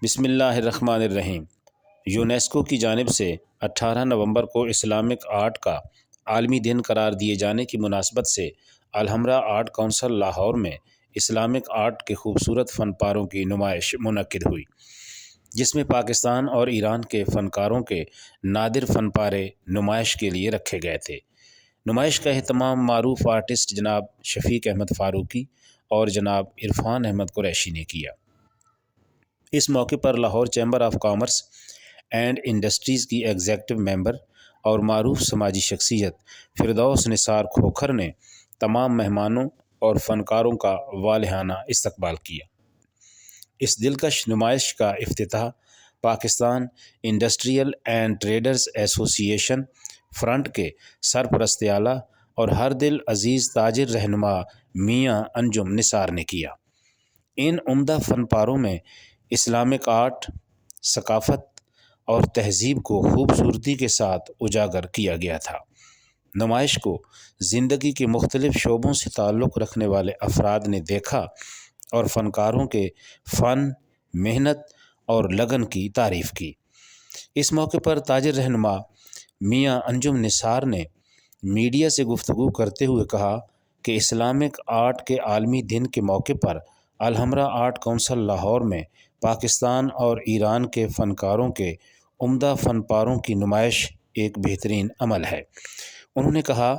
بسم اللہ الرحمن الرحیم۔ یونیسکو کی جانب سے 18 نومبر کو اسلامک آرٹ کا عالمی دن قرار دیے جانے کی مناسبت سے الحمرا آرٹ کونسل لاہور میں اسلامک آرٹ کے خوبصورت فن پاروں کی نمائش منعقد ہوئی، جس میں پاکستان اور ایران کے فنکاروں کے نادر فن پارے نمائش کے لیے رکھے گئے تھے۔ نمائش کا اہتمام معروف آرٹسٹ جناب شفیق احمد فاروقی اور جناب عرفان احمد قریشی نے کیا۔ اس موقع پر Lahore chamber of commerce and industries کی ایگزیکٹو ممبر اور معروف سماجی شخصیت فردوس نثار کھوکھر نے تمام مہمانوں اور فنکاروں کا والہانہ استقبال کیا۔ اس دلکش نمائش کا افتتاح پاکستان انڈسٹریل اینڈ ٹریڈرز ایسوسی ایشن فرنٹ کے سرپرست اعلیٰ اور ہر دل عزیز تاجر رہنما میاں انجم نثار نے کیا۔ ان عمدہ فن پاروں میں اسلامک آرٹ، ثقافت اور تہذیب کو خوبصورتی کے ساتھ اجاگر کیا گیا تھا۔ نمائش کو زندگی کے مختلف شعبوں سے تعلق رکھنے والے افراد نے دیکھا اور فنکاروں کے فن، محنت اور لگن کی تعریف کی۔ اس موقع پر تاجر رہنما میاں انجم نثار نے میڈیا سے گفتگو کرتے ہوئے کہا کہ اسلامک آرٹ کے عالمی دن کے موقع پر الحمرا آرٹ کونسل لاہور میں پاکستان اور ایران کے فنکاروں کے عمدہ فن پاروں کی نمائش ایک بہترین عمل ہے۔ انہوں نے کہا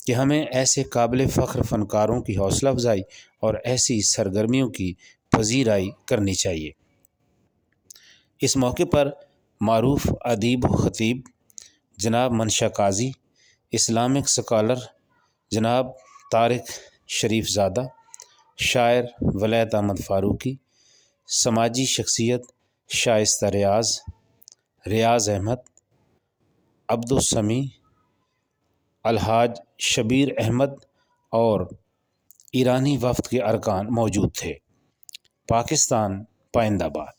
کہ ہمیں ایسے قابل فخر فنکاروں کی حوصلہ افزائی اور ایسی سرگرمیوں کی پذیرائی کرنی چاہیے۔ اس موقع پر معروف ادیب و خطیب جناب منشا قاضی، اسلامک اسکالر جناب طارق شریف زادہ، شاعر ولید احمد فاروقی، سماجی شخصیت شائستہ ریاض احمد، عبدالسمیع، الحاج شبیر احمد اور ایرانی وفد کے ارکان موجود تھے۔ پاکستان پائندہ باد۔